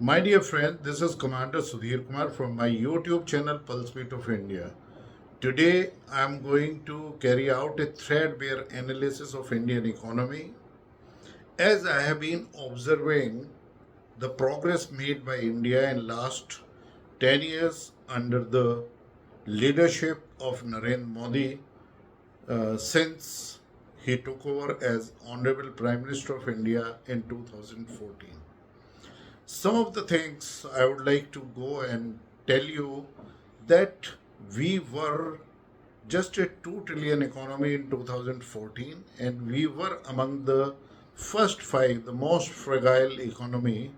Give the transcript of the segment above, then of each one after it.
My dear friend, this is Commander Sudhir Kumar from my YouTube channel Pulse Beat of India. Today I am going to carry out a threadbare analysis of Indian economy as I have been observing the progress made by India in last 10 years under the leadership of Narendra Modi since he took over as Honorable Prime Minister of India in 2014. Some of the things I would like to go and tell you that we were just a 2 trillion economy in 2014 and we were among the first five, the most fragile economy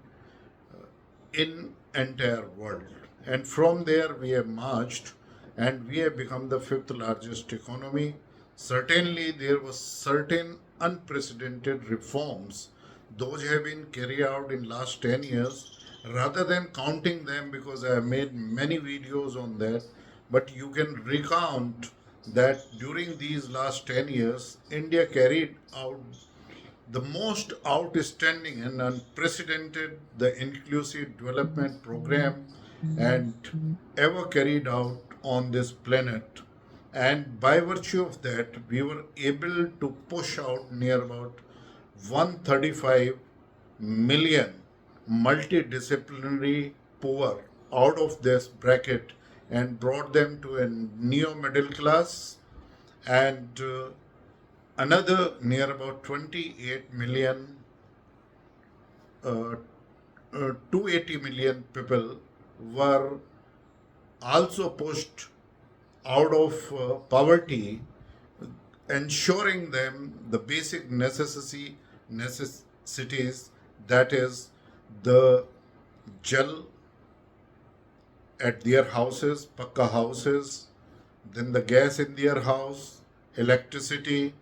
in entire world. And from there we have marched and we have become the fifth largest economy. Certainly there was certain unprecedented reforms. Those have been carried out in last 10 years. Rather than counting them, because I have made many videos on that, but you can recount that during these last 10 years, India carried out the most outstanding and unprecedented the inclusive development program and ever carried out on this planet. And by virtue of that, we were able to push out near about 135 million multidisciplinary poor out of this bracket and brought them to a neo middle class and another near about 28 million, 280 million people were also pushed out of poverty, ensuring them the basic necessities, that is the gel at their houses, pakka houses, then the gas in their house, electricity,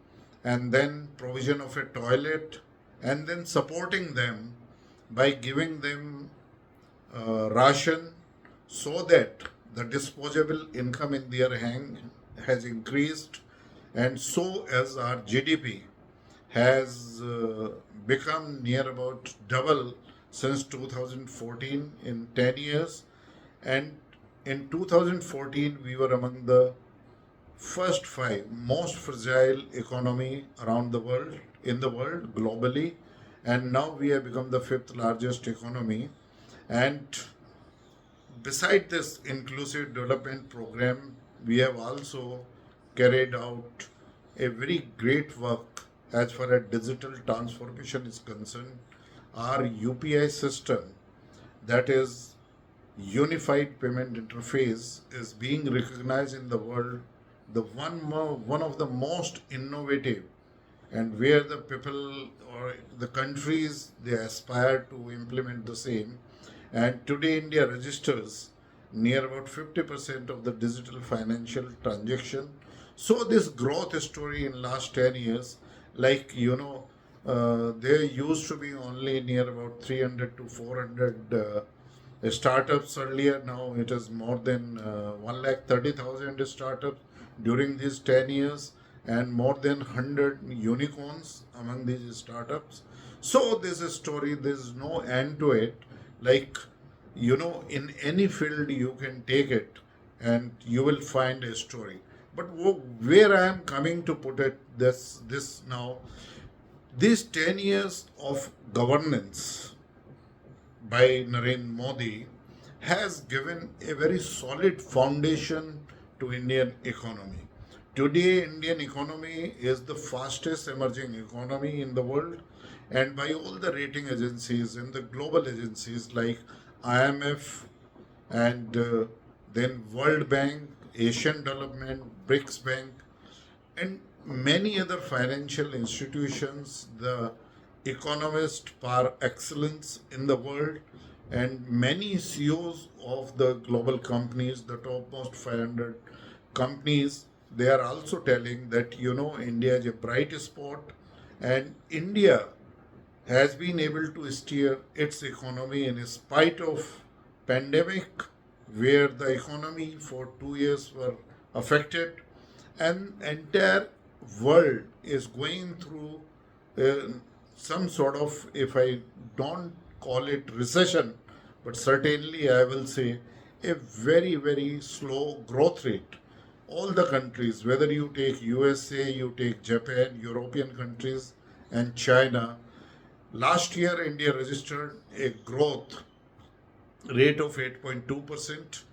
and then provision of a toilet, and then supporting them by giving them ration so that the disposable income in their hand has increased, and so as our GDP has become near about double since 2014 in 10 years. And in 2014 we were among the first five most fragile economy around the world, in the world globally, and now we have become the fifth largest economy. And beside this inclusive development program, we have also carried out a very great work as far as digital transformation is concerned. Our UPI system, that is unified payment interface, is being recognized in the world the one of the most innovative, and where the people or the countries they aspire to implement the same. And today India registers near about 50% of the digital financial transaction. So this growth story in last 10 years, like there used to be only near about 300 to 400 startups earlier. Now it is more than 1,30,000 startups during these 10 years, and more than 100 unicorns among these startups. So this is story, there is no end to it. Like, in any field you can take it and you will find a story. But where I am coming to put it, this now, these 10 years of governance by Narendra Modi has given a very solid foundation to Indian economy. Today, Indian economy is the fastest emerging economy in the world, and by all the rating agencies and the global agencies like IMF and then World Bank, Asian Development, BRICS Bank, and many other financial institutions, the economist par excellence in the world, and many CEOs of the global companies, the topmost 500 companies, they are also telling that India is a bright spot, and India has been able to steer its economy in spite of pandemic, where the economy for 2 years were affected, and entire world is going through uh, some sort of, if I don't call it recession, but certainly I will say a very, very slow growth rate. All the countries, whether you take USA, you take Japan, European countries, and China, last year India registered a growth rate of 8.2%,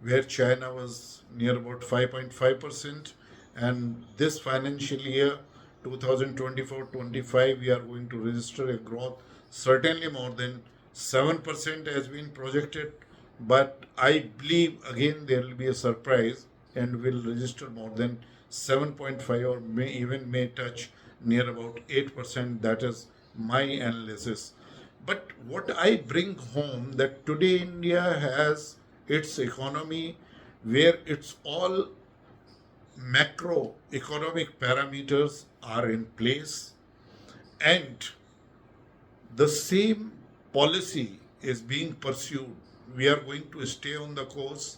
where China was near about 5.5%. And this financial year, 2024-25, we are going to register a growth certainly more than 7% has been projected. But I believe again there will be a surprise and will register more than 7.5 or may touch near about 8%. That is my analysis. But what I bring home that today India has its economy where it's all macroeconomic parameters are in place, and the same policy is being pursued. We are going to stay on the course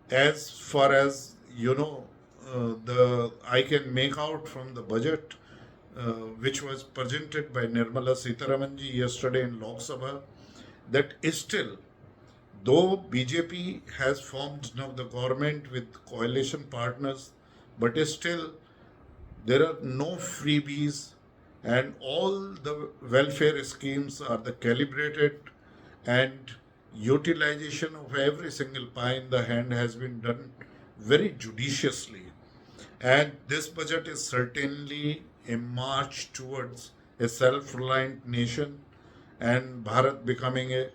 as far as the I can make out from the budget which was presented by Nirmala Sitharamanji yesterday in Lok Sabha, that still, though BJP has formed now the government with coalition partners, but still there are no freebies, and all the welfare schemes are the calibrated, and utilization of every single pie in the hand has been done very judiciously. And this budget is certainly a march towards a self-reliant nation and Bharat becoming a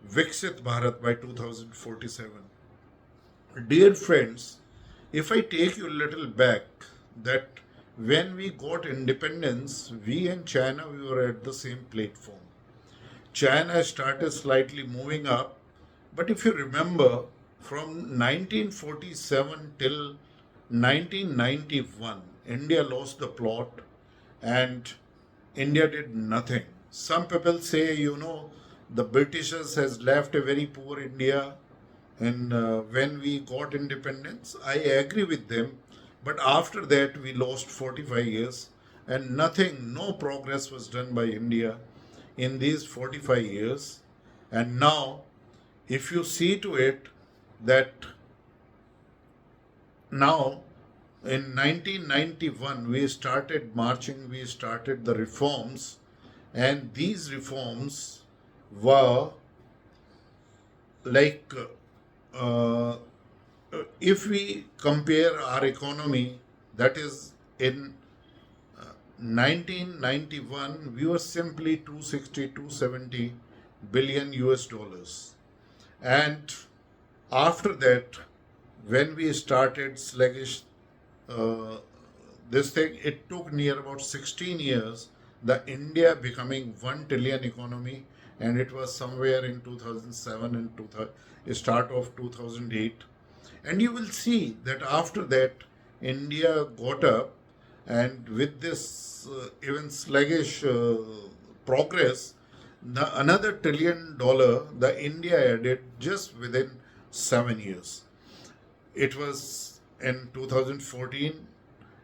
Viksit Bharat by 2047. Dear friends, if I take you a little back, that when we got independence, we and China, we were at the same platform. China started slightly moving up, but if you remember, from 1947 till 1991, India lost the plot and India did nothing. Some people say, the Britishers has left a very poor India, and when we got independence, I agree with them. But after that, we lost 45 years, and nothing, no progress was done by India in these 45 years. And now, if you see to it that now in 1991 we started marching, we started the reforms, and these reforms were like uh, if we compare our economy, that is in 1991 we were simply 260 270 billion US dollars, and after that when we started sluggish uh, this thing, it took near about 16 years, the India becoming 1 trillion economy, and it was somewhere in 2007 and start of 2008. And you will see that after that, India got up, and with this even sluggish progress, another $1 trillion the India added just within 7 years. It was in 2014,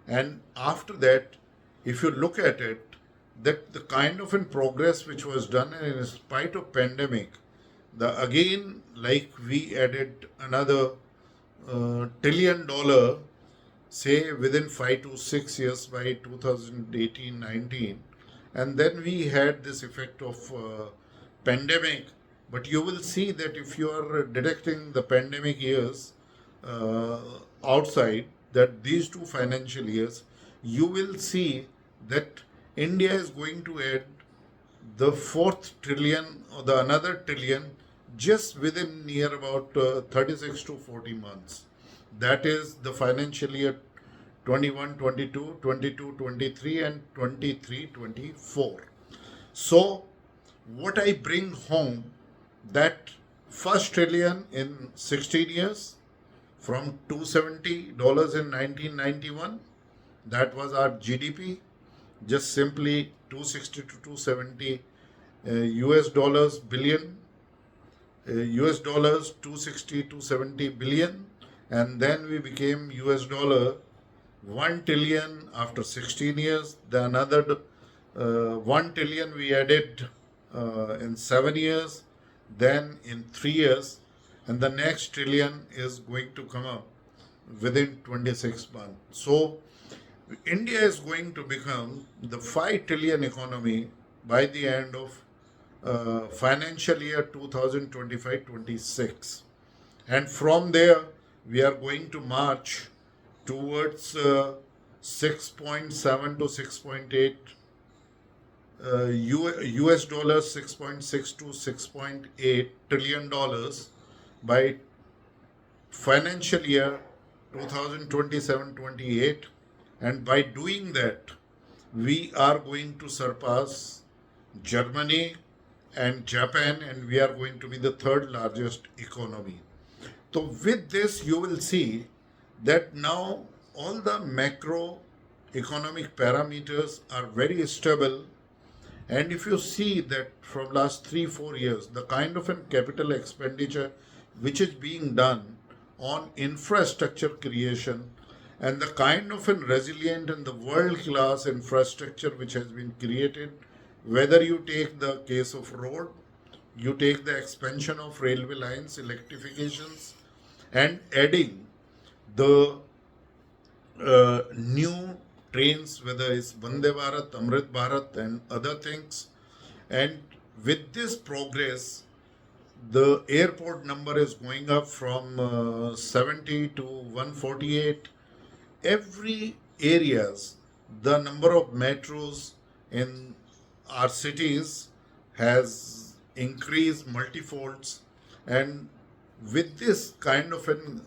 and after that, if you look at it, that the kind of in progress which was done, and in spite of pandemic, the again like we added another $1 trillion, say within 5 to 6 years by 2018-19, and then we had this effect of pandemic. But you will see that if you are deducting the pandemic years uh, outside that these two financial years, you will see that India is going to add the fourth trillion or the another trillion just within near about 36 to 40 months. That is the financial year 21 22, 22 23, and 23 24. So, what I bring home, that first trillion in 16 years, from $270 in 1991, that was our GDP, just simply 260 to 270 US dollars billion, US dollars 260 to 70 billion, and then we became US dollar 1 trillion after 16 years. The another 1 trillion we added in 7 years. then in 3 years, and the next trillion is going to come up within 26 months. So India is going to become the 5 trillion economy by the end of financial year 2025-26. And from there, we are going to march towards 6.7 to 6.8 US dollars, 6.6 to 6.8 trillion dollars by financial year 2027-28. And by doing that, we are going to surpass Germany and Japan, and we are going to be the third largest economy. So with this, you will see that now all the macro economic parameters are very stable. And if you see that from last 3-4 years, the kind of an capital expenditure which is being done on infrastructure creation and the kind of an resilient and the world-class infrastructure which has been created, whether you take the case of road, you take the expansion of railway lines, electrifications, and adding the new trains, whether it's Vande Bharat, Amrit Bharat, and other things. And with this progress, the airport number is going up from 70 to 148. Every areas, the number of metros in our cities has increased multifolds, and with this kind of an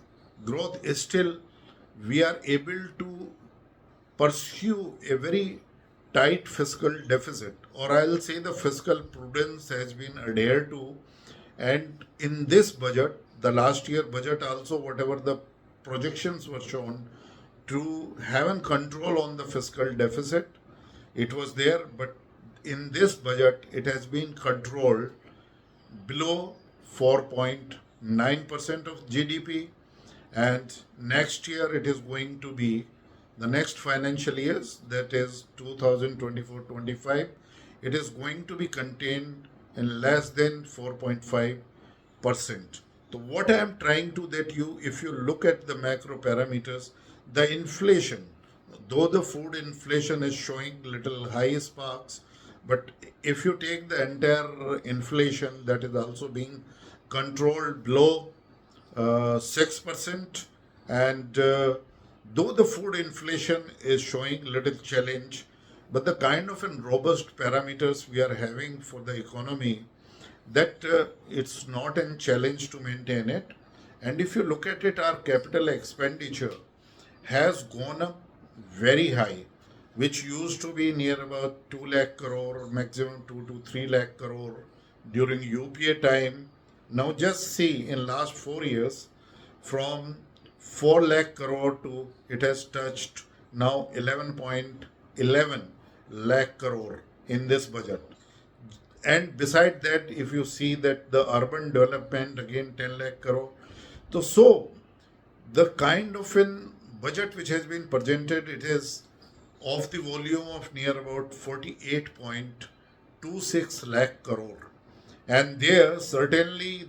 growth, still we are able to pursue a very tight fiscal deficit, or I'll say the fiscal prudence has been adhered to. And in this budget, the last year budget also, whatever the projections were shown to have a control on the fiscal deficit, it was there, but in this budget, it has been controlled below 4.9% of GDP, and next year it is going to be the next financial years, that is 2024-25, it is going to be contained in less than 4.5%. So what I am trying to that you, if you look at the macro parameters, the inflation, though the food inflation is showing little high sparks, but if you take the entire inflation, that is also being controlled below 6%. And though the food inflation is showing little challenge, but the kind of robust parameters we are having for the economy, that it's not a challenge to maintain it. And if you look at it, our capital expenditure has gone up very high, which used to be near about 2 lakh crore, maximum 2 to 3 lakh crore during UPA time. Now just see in last 4 years, from 4 lakh crore to it has touched now 11.11 lakh crore in this budget. And beside that, if you see that the urban development again 10 lakh crore. So the kind of an budget which has been presented, it is of the volume of near about 48.26 lakh crore. And there certainly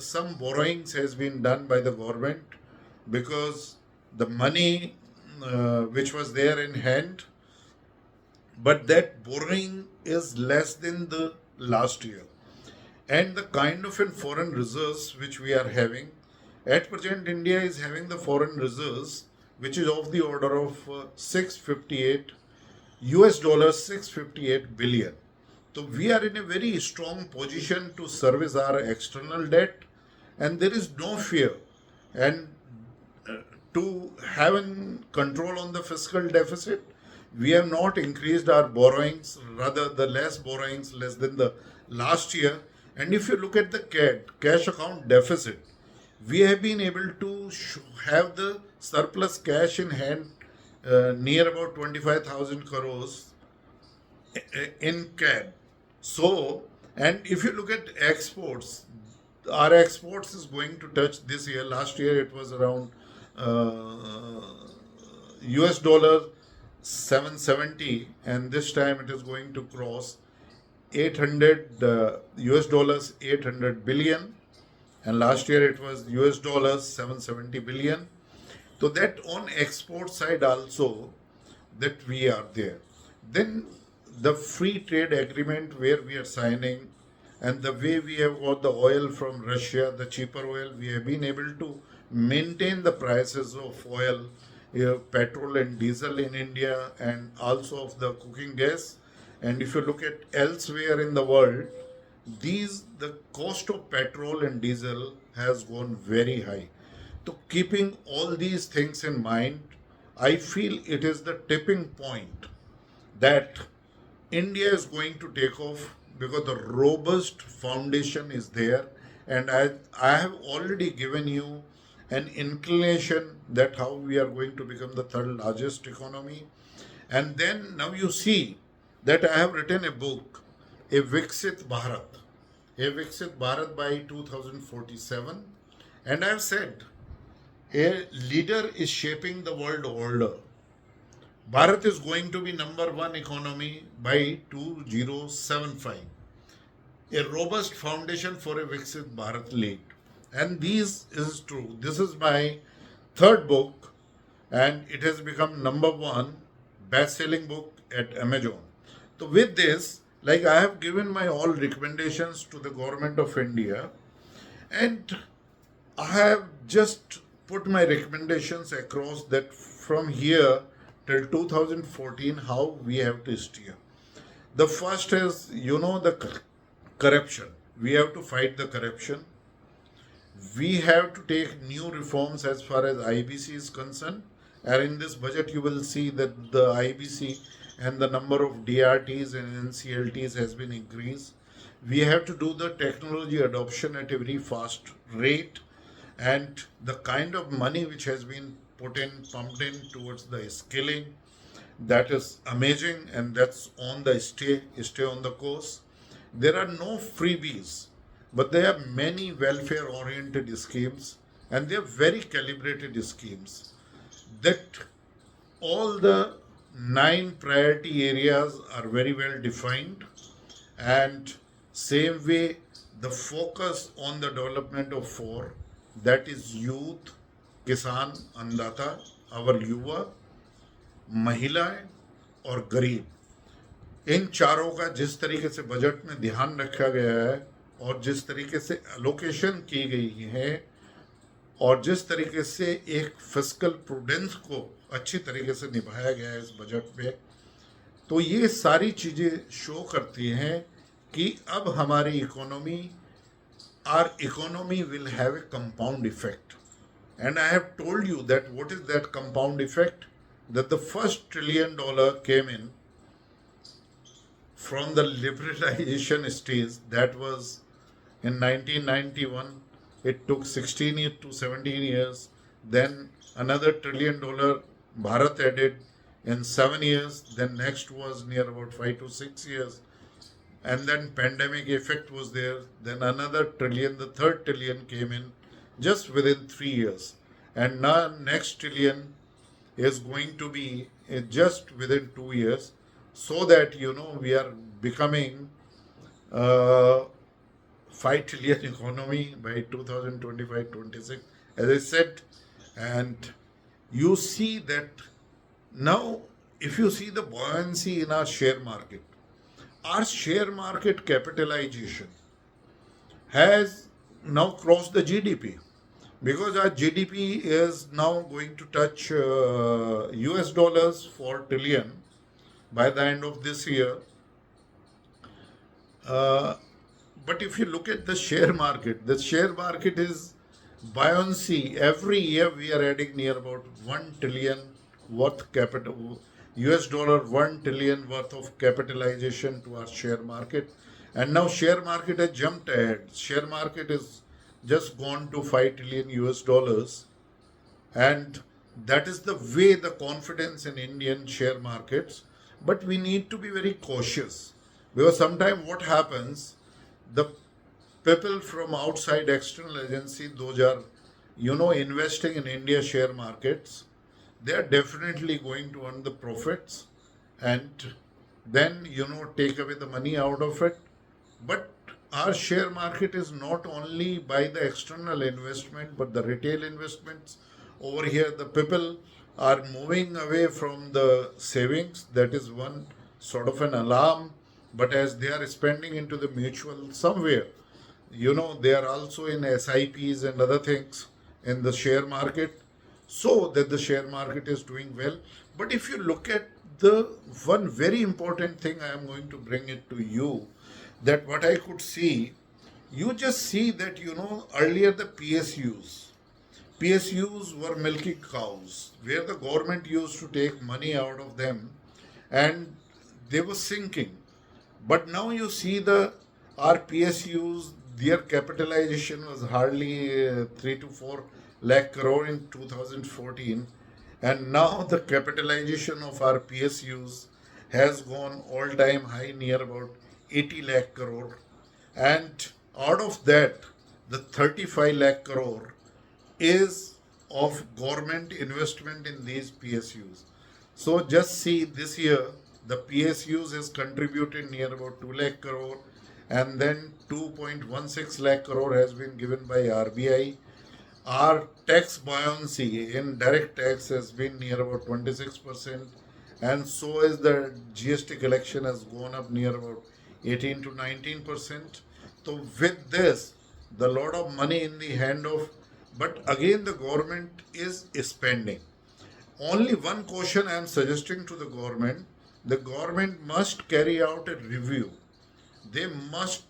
some borrowings has been done by the government, because the money which was there in hand, but that borrowing is less than the last year. And the kind of foreign reserves which we are having, at present India is having the foreign reserves which is of the order of 658 US dollars, 658 billion. So we are in a very strong position to service our external debt, and there is no fear. And to have control on the fiscal deficit, we have not increased our borrowings, rather the less borrowings, less than the last year. And if you look at the cash account deficit, we have been able to have the surplus cash in hand near about 25,000 crores in CAD. So, and if you look at exports, our exports is going to touch this year. Last year it was around US dollar 770, and this time it is going to cross 800 US dollars 800 billion, and last year it was US dollars 770 billion. So that on export side also, that we are there. Then the free trade agreement where we are signing, and the way we have got the oil from Russia, the cheaper oil, we have been able to maintain the prices of oil, petrol and diesel in India, and also of the cooking gas. And if you look at elsewhere in the world, the cost of petrol and diesel has gone very high. So keeping all these things in mind, I feel it is the tipping point that India is going to take off because the robust foundation is there, and I have already given you an inclination that how we are going to become the third largest economy. And then now you see that I have written a book, A Viksit Bharat by 2047, and I have said a leader is shaping the world order. Bharat is going to be number one economy by 2075. A robust foundation for a Viksit Bharat lead. And this is true. This is my third book, and it has become number one best-selling book at Amazon. So with this, like I have given my all recommendations to the government of India, and I have just put my recommendations across that from here till 2014 how we have to steer. The first is, the corruption. We have to fight the corruption. We have to take new reforms as far as IBC is concerned. And in this budget, you will see that the IBC and the number of DRTs and NCLTs has been increased. We have to do the technology adoption at a very fast rate, and the kind of money which has been pumped in towards the skilling, that is amazing, and that's on the stay on the course. There are no freebies, but there are many welfare oriented schemes, and they are very calibrated schemes that all the 9 priority areas are very well defined, and same way the focus on the development of 4, that is youth, किसान अन्नदाता, our युवा, महिलाएं और गरीब, इन चारों का जिस तरीके से बजट में ध्यान रखा गया है और जिस तरीके से एलोकेशन की गई है और जिस तरीके से एक फिस्कल प्रूडेंस को अच्छी तरीके से निभाया गया है इस बजट में, तो ये सारी चीज़ें शो करती हैं कि अब हमारी our economy will have a compound effect. And I have told you that what is that compound effect? That the first $1 trillion came in from the liberalization stage, that was in 1991. It took 16 to 17 years. Then another $1 trillion Bharat added in 7 years. Then next was near about 5 to 6 years. And then pandemic effect was there. Then another trillion, the third trillion came in just within 3 years. And now next trillion is going to be just within 2 years, so that we are becoming 5 trillion economy by 2025-26, as I said. And you see that now, if you see the buoyancy in our share market capitalization has now crossed the GDP, because our GDP is now going to touch US dollars 4 trillion by the end of this year. But if you look at the share market is buoyancy. Every year we are adding near about 1 trillion worth capital, US dollar 1 trillion worth of capitalization to our share market. And now share market has jumped ahead. Share market is just gone to 5 trillion US dollars. And that is the way the confidence in Indian share markets. But we need to be very cautious, because sometimes what happens, the people from outside external agency, those are, investing in India share markets, they are definitely going to earn the profits. And then take away the money out of it. But our share market is not only by the external investment but the retail investments. Over here the people are moving away from the savings. That is one sort of an alarm. But as they are spending into the mutual somewhere, they are also in SIPs and other things in the share market, so that the share market is doing well. But if you look at the one very important thing, I am going to bring it to you, that what I could see, you just see that earlier the PSUs were milking cows, where the government used to take money out of them and they were sinking. But now you see the RPSUs, their capitalization was hardly 3 to 4 lakh crore in 2014, and now the capitalization of our PSUs has gone all time high near about 80 lakh crore, and out of that, the 35 lakh crore is of government investment in these PSUs. So just see this year, the PSUs has contributed near about 2 lakh crore, and then 2.16 lakh crore has been given by RBI. Our tax buoyancy in direct tax has been near about 26%, and so is the GST collection has gone up near about 18 to 19%. So with this, the lot of money in the hand of, but again the government is spending. Only one question I am suggesting to the government must carry out a review. They must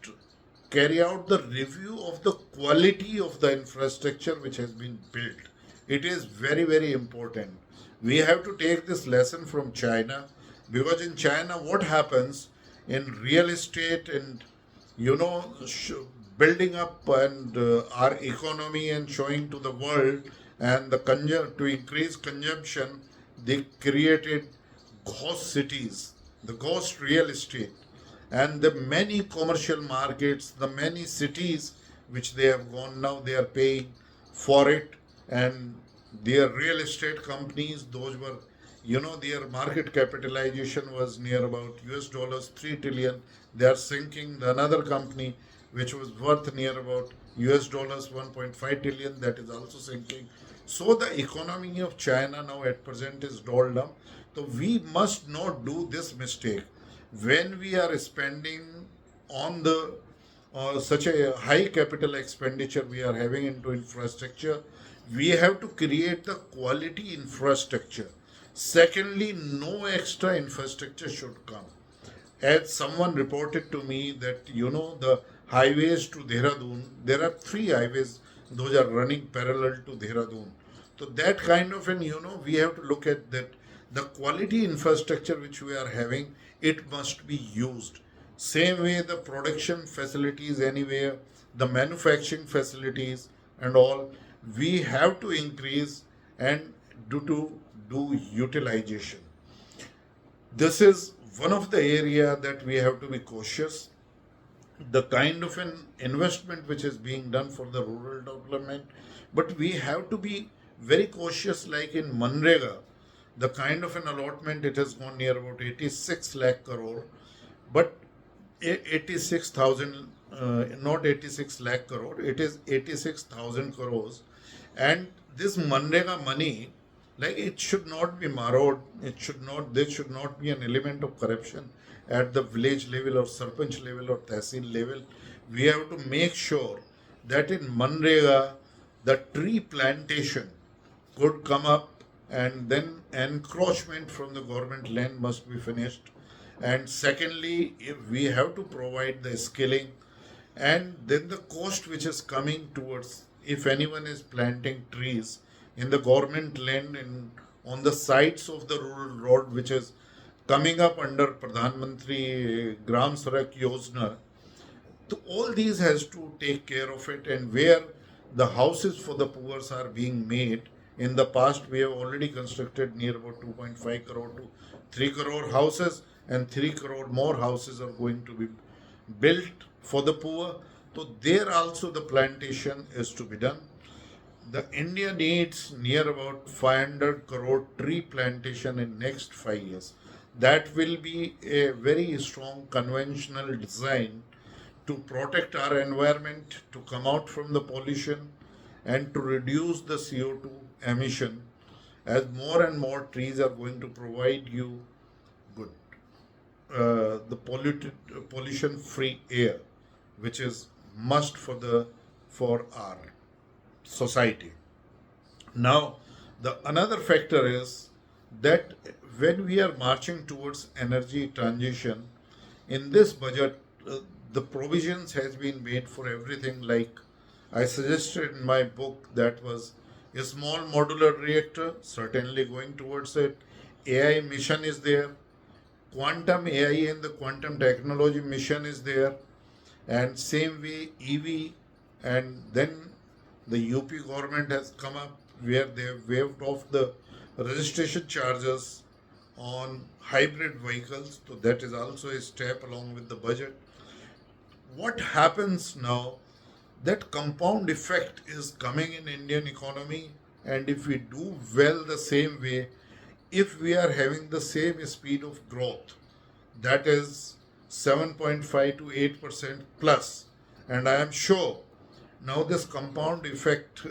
carry out the review of the quality of the infrastructure which has been built. It is very, very important. We have to take this lesson from China, because in China, what happens in real estate and you know building up and our economy and showing to the world and to increase consumption, they created ghost cities, the ghost real estate, and the many commercial markets, the many cities which they have gone, now they are paying for it. And their real estate companies, those were, their market capitalization was near about US dollars 3 trillion. They are sinking. The another company which was worth near about US dollars 1.5 trillion, that is also sinking. So the economy of China now at present is dolled up. So we must not do this mistake when we are spending on the such a high capital expenditure we are having into infrastructure. We have to create the quality infrastructure. Secondly, no extra infrastructure should come. As someone reported to me that the highways to Dehradun, there are three highways, those are running parallel to Dehradun. So that kind of an we have to look at that. The quality infrastructure which we are having, it must be used. Same way the production facilities anywhere, the manufacturing facilities and all, we have to increase and do utilization. This is one of the area that we have to be cautious. The kind of an investment which is being done for the rural development, but we have to be very cautious. Like in Manrega, the kind of an allotment, it has gone near about 86 lakh crore, but 86,000, not 86 lakh crore, it is 86,000 crores. And this Manrega money, like, it should not be borrowed. There should not be an element of corruption at the village level or sarpanch level or tehsil level. We have to make sure that in Manrega, the tree plantation could come up, and then encroachment from the government land must be finished. And secondly, if we have to provide the skilling, and then the cost which is coming towards, if anyone is planting trees in the government land and on the sides of the rural road which is coming up under Pradhan Mantri Gram Sadak Yojana, so all these has to take care of it. And where the houses for the poor are being made, in the past we have already constructed near about 2.5 crore to 3 crore houses, and 3 crore more houses are going to be built for the poor. So there also the plantation is to be done. The India needs near about 500 crore tree plantation in next 5 years. That will be a very strong conventional design to protect our environment, to come out from the pollution, and to reduce the CO2 emission, as more and more trees are going to provide you good the pollution free air, which is must for our society. Now, the another factor is that when we are marching towards energy transition, in this budget, the provisions has been made for everything. Like I suggested in my book, that was a small modular reactor, certainly going towards it. AI mission is there, quantum AI and the quantum technology mission is there, and same way EV, and then the UP government has come up where they have waived off the registration charges on hybrid vehicles, so that is also a step along with the budget. What happens now, that compound effect is coming in Indian economy, and if we do well the same way, if we are having the same speed of growth, that is 7.5 to 8% plus, and I am sure now this compound effect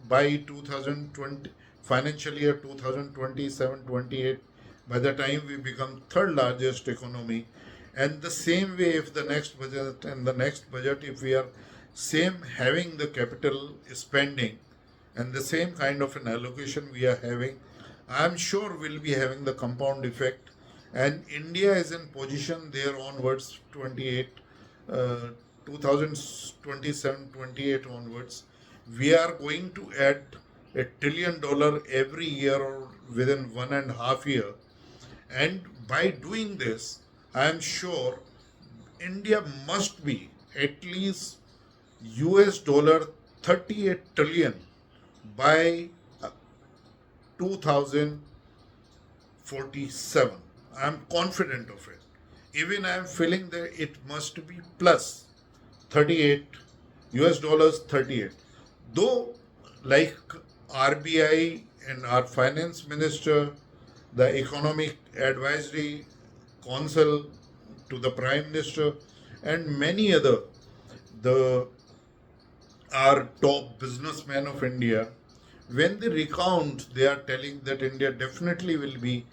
by 2020 financial year 2027-28, by the time we become third largest economy, and the same way if the next budget and the next budget, if we are same having the capital spending and the same kind of an allocation we are having, I am sure we'll be having the compound effect, and India is in position there onwards 28 2027-28 onwards, we are going to add $1 trillion every year or within 1.5 year. And by doing this, I am sure India must be at least US $38 trillion by 2047. I am confident of it. Even I am feeling that it must be plus 38 US $38. Though, like RBI and our finance minister, the economic advisory council to the prime minister, and many other, the our top businessmen of India, when they recount, they are telling that India definitely will be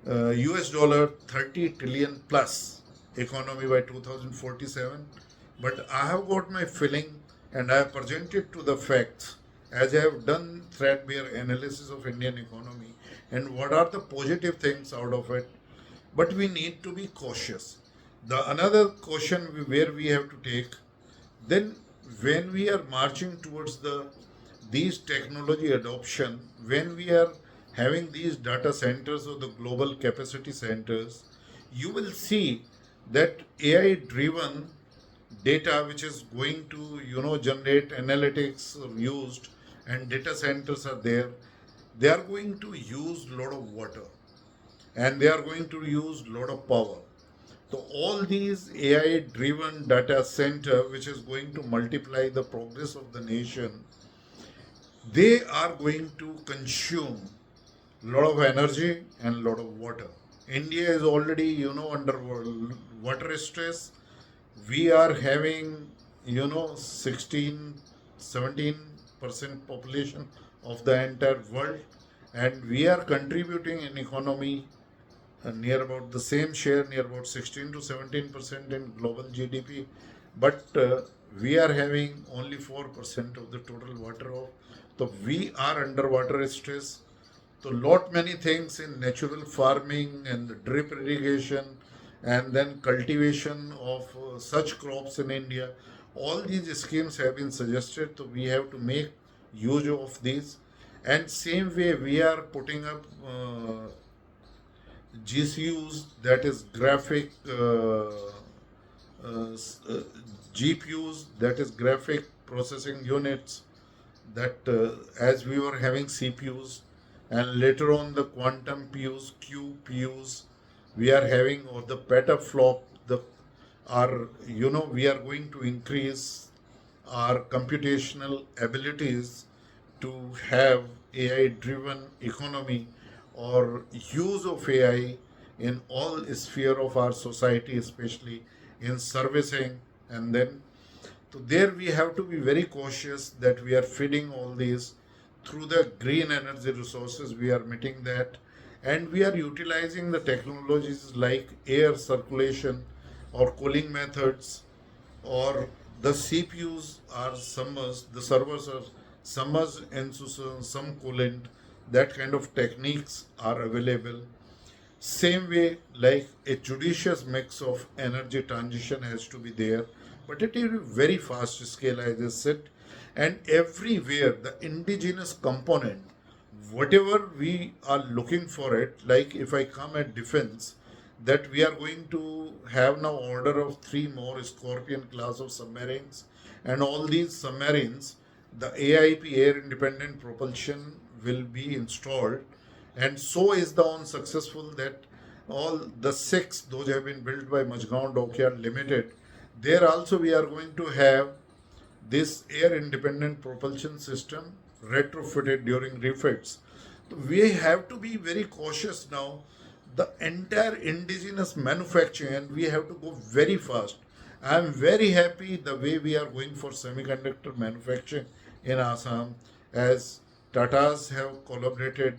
US $30 trillion plus economy by 2047. But I have got my feeling, and I have presented to the facts as I have done threadbare analysis of Indian economy and what are the positive things out of it. But we need to be cautious. The another caution where we have to take, then when we are marching towards these technology adoption, when we are having these data centers or the global capacity centers, you will see that AI driven data which is going to generate analytics used, and data centers are there, they are going to use a lot of water, and they are going to use a lot of power. So all these AI driven data center which is going to multiply the progress of the nation, they are going to consume a lot of energy and a lot of water. India is already under water stress. We are having 16 17% population of the entire world, and we are contributing in economy near about the same share, near about 16 to 17% in global GDP, but we are having only 4% of the total water off. So we are under water stress. So lot many things in natural farming and the drip irrigation, and then cultivation of such crops in India. All these schemes have been suggested, so we have to make use of these. And same way we are putting up GCUs, that is graphic GPUs, that is graphic processing units, that as we were having CPUs, and later on the quantum PUs, QPUs, we are having, or the petaflop, the our we are going to increase our computational abilities to have AI driven economy or use of AI in all sphere of our society, especially in servicing. And then so there we have to be very cautious that we are feeding all these through the green energy resources. We are meeting that, and we are utilizing the technologies like air circulation or cooling methods, or the CPUs are submerged, the servers are submerged into some coolant. That kind of techniques are available. Same way, like a judicious mix of energy transition has to be there, but it is very fast scale, as I said, and everywhere the indigenous component, whatever we are looking for it, like if I come at defense, that we are going to have now order of three more Scorpion class of submarines, and all these submarines, the AIP air independent propulsion will be installed, and so is the on successful that all the six those have been built by Majgaon Dockyard Limited. There also we are going to have this air independent propulsion system retrofitted during refits. So we have to be very cautious now. The entire indigenous manufacturing, and we have to go very fast. I am very happy the way we are going for semiconductor manufacturing in Assam, as Tatas have collaborated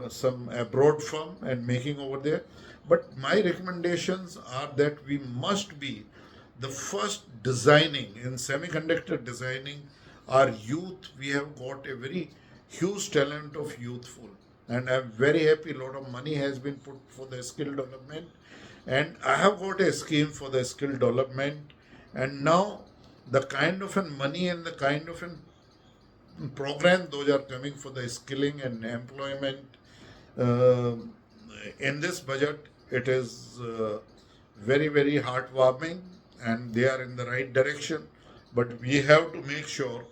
some abroad firm and making over there. But my recommendations are that we must be the first designing in semiconductor designing. Our youth, we have got a very huge talent of youthful, and I'm very happy a lot of money has been put for the skill development, and I have got a scheme for the skill development. And now the kind of an money and the kind of an program those are coming for the skilling and employment uh, in this budget, it is very heartwarming, and they are in the right direction. But we have to make sure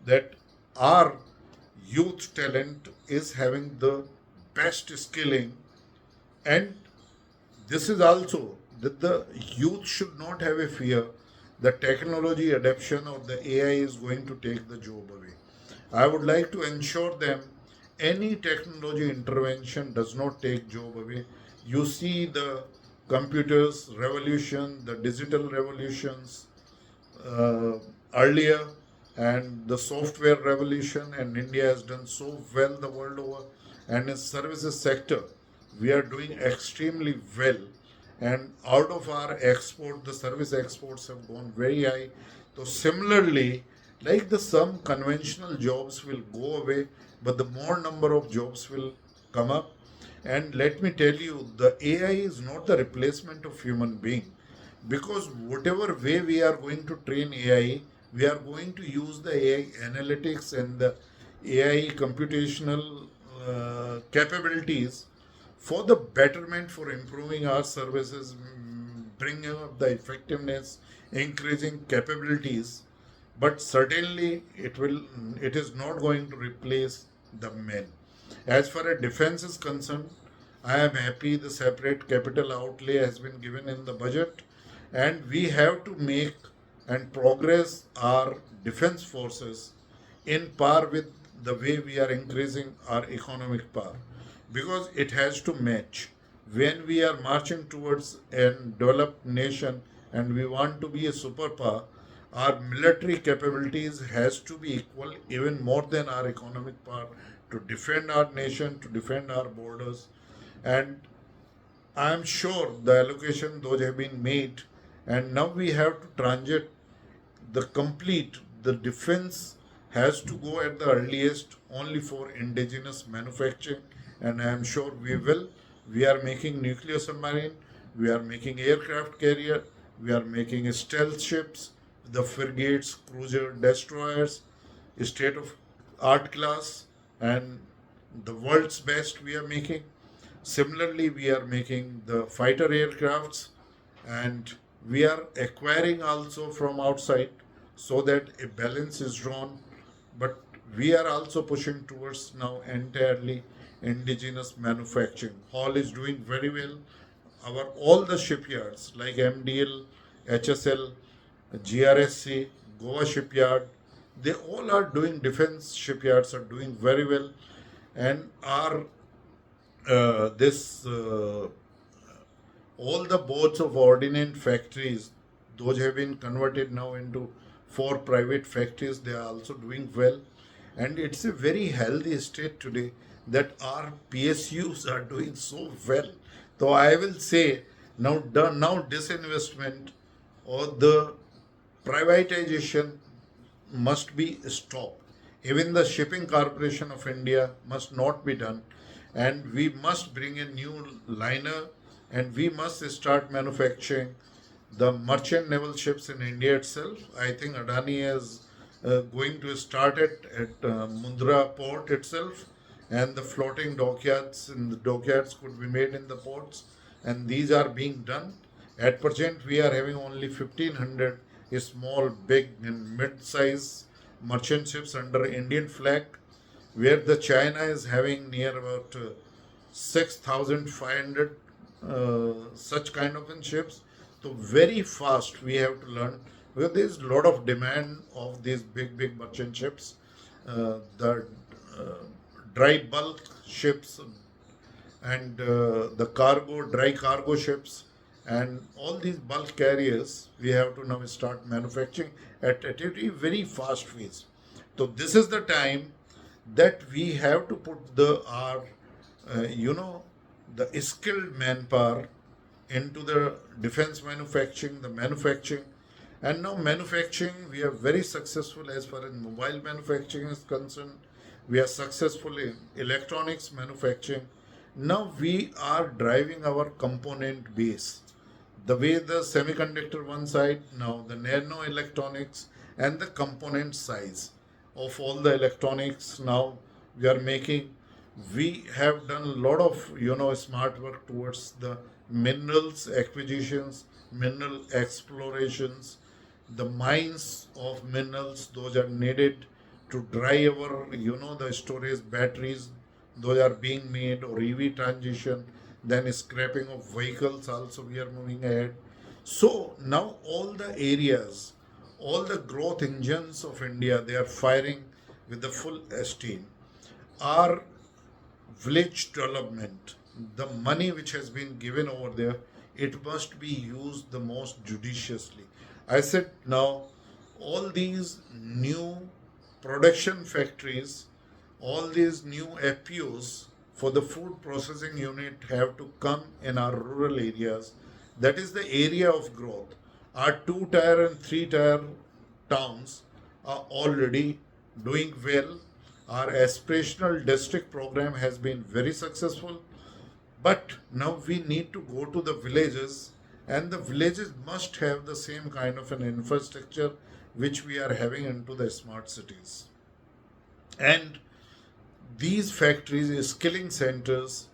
that our youth talent is having the best skilling, and this is also that the youth should not have a fear that technology adoption or the AI is going to take the job away. I would like to ensure them any technology intervention does not take job away. You see the computers revolution, the digital revolutions uh, earlier, and the software revolution, and India has done so well the world over. And in services sector, we are doing extremely well. And out of our export, the service exports have gone very high. So similarly, like the some conventional jobs will go away, but the more number of jobs will come up. And let me tell you, the AI is not the replacement of human being, because whatever way we are going to train AI, we are going to use the AI analytics and the AI computational capabilities for the betterment, for improving our services, bringing up the effectiveness, increasing capabilities. But certainly it is not going to replace the men. As far as defense is concerned, I am happy the separate capital outlay has been given in the budget, and we have to make and progress our defense forces in par with the way we are increasing our economic power, because it has to match. When we are marching towards a developed nation and we want to be a superpower, our military capabilities has to be equal, even more than our economic power, to defend our nation, to defend our borders. And I am sure the allocation those have been made, and now we have to transit the complete. The defense has to go at the earliest only for indigenous manufacturing, and I am sure we will. We are making nuclear submarine, we are making aircraft carrier, we are making stealth ships, the frigates, cruiser, destroyers, state of art class, and the world's best we are making. Similarly, we are making the fighter aircrafts, and we are acquiring also from outside, so that a balance is drawn. But we are also pushing towards now entirely indigenous manufacturing. Hall is doing very well. Our all the shipyards like MDL, HSL, GRSC, Goa shipyard, they all are doing, defense shipyards are doing very well, and are this all the boards of ordnance factories, those have been converted now into 4 private factories. They are also doing well, and it's a very healthy state today that our PSUs are doing so well. So I will say now disinvestment or the privatization must be stopped. Even the Shipping Corporation of India must not be done, and we must bring a new liner, and we must start manufacturing the merchant naval ships in India itself. I think Adani is going to start it at Mundra port itself, and the floating dockyards in the dockyards could be made in the ports, and these are being done. At present, we are having only 1,500 small, big, and mid-size merchant ships under Indian flag, where the China is having near about 6,500 such kind of ships. So very fast we have to learn, because there is a lot of demand of these big merchant ships, the dry bulk ships, and the dry cargo ships, and all these bulk carriers we have to now start manufacturing at a very fast pace. So this is the time that we have to put our you know the skilled manpower into the defense manufacturing, the manufacturing. And now manufacturing, we are very successful as far as mobile manufacturing is concerned. We are successful in electronics manufacturing. Now we are driving our component base. The way the semiconductor one side, now the nano electronics and the component size of all the electronics now we are making. We have done a lot of smart work towards the minerals acquisitions, mineral explorations, the mines of minerals. Those are needed to dry our the storage batteries. Those are being made, or EV transition. Then scrapping of vehicles also we are moving ahead. So now all the areas, all the growth engines of India, they are firing with the full steam. Our village development, the money which has been given over there, it must be used the most judiciously. I said now, all these new production factories, all these new FPOs for the food processing unit have to come in our rural areas. That is the area of growth. Our 2 tier and 3 tier towns are already doing well. Our aspirational district program has been very successful, but now we need to go to the villages, and the villages must have the same kind of an infrastructure which we are having into the smart cities. And these factories, skilling centers,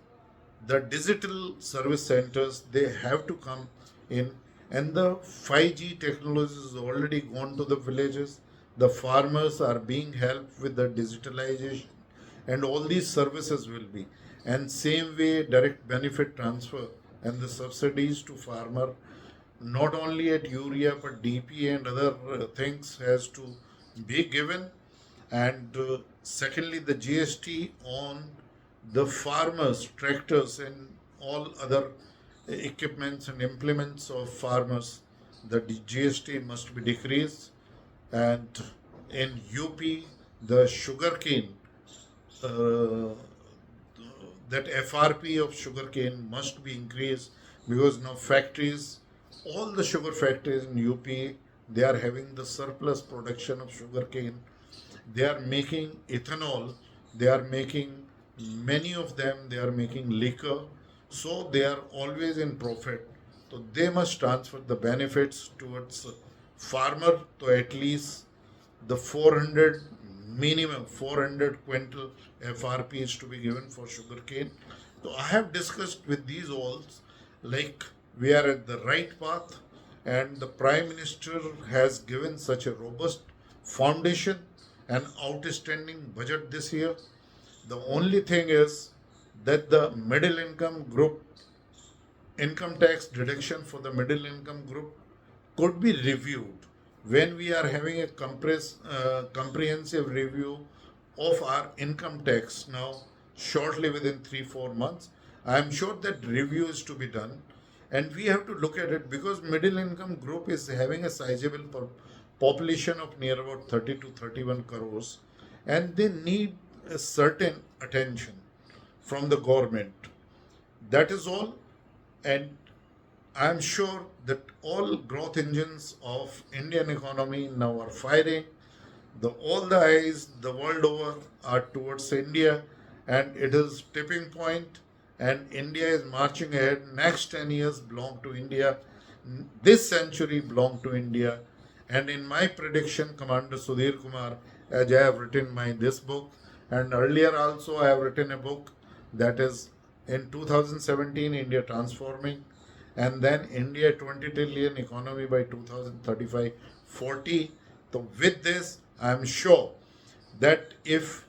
the digital service centers, they have to come in. And the 5G technology is already gone to the villages. The farmers are being helped with the digitalization, and all these services will be. And same way, direct benefit transfer and the subsidies to farmer, not only at urea but DP and other things has to be given. And secondly, the GST on the farmers, tractors, and all other equipments and implements of farmers, the GST must be decreased. And in UP, the sugarcane, uh, that FRP of sugarcane must be increased, because now factories, all the sugar factories in UP, they are having the surplus production of sugarcane. They are making ethanol. They are making, many of them, they are making liquor. So they are always in profit. So they must transfer the benefits towards farmer, to at least the 400, minimum 400 quintal FRP is to be given for sugarcane. So I have discussed with these all, like we are at the right path, and the Prime Minister has given such a robust foundation and outstanding budget this year. The only thing is that the middle income group, income tax deduction for the middle income group could be reviewed when we are having a comprehensive review of our income tax now, shortly within 3 4 months. I'm sure that review is to be done, and we have to look at it because middle income group is having a sizable population of near about 30 to 31 crores, and they need a certain attention from the government. That is all, and I'm sure that all growth engines of Indian economy now are firing. All the eyes the world over are towards India, and it is tipping point, and India is marching ahead. Next 10 years belong to India. This century belong to India. And in my prediction, Commander Sudhir Kumar, as I have written my this book, and earlier also I have written a book that is in 2017 India transforming, and then India 20 trillion economy by 2035 40. So with this, I am sure that if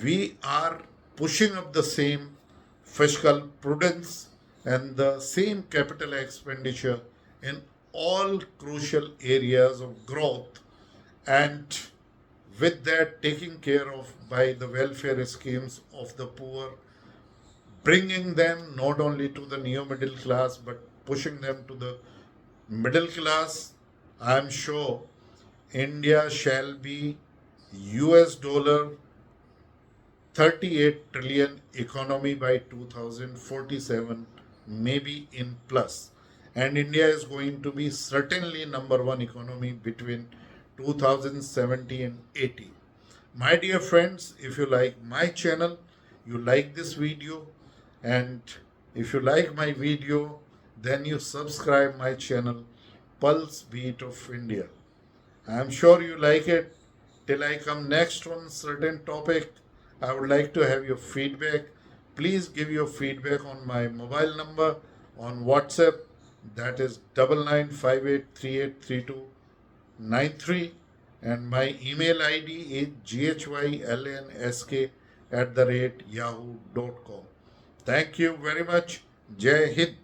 we are pushing up the same fiscal prudence and the same capital expenditure in all crucial areas of growth, and with that taking care of by the welfare schemes of the poor, bringing them not only to the neo middle class but pushing them to the middle class, I am sure India shall be US dollar 38 trillion economy by 2047, maybe in plus. And India is going to be certainly number one economy between 2070 and 80. My dear friends, if you like my channel, you like this video, and if you like my video, then you subscribe my channel Pulse Beat of India. I am sure you like it. Till I come next on certain topic, I would like to have your feedback. Please give your feedback on my mobile number on WhatsApp, that is 9958383293, and my email ID is ghylansk@yahoo.com. Thank you very much. Jai Hind.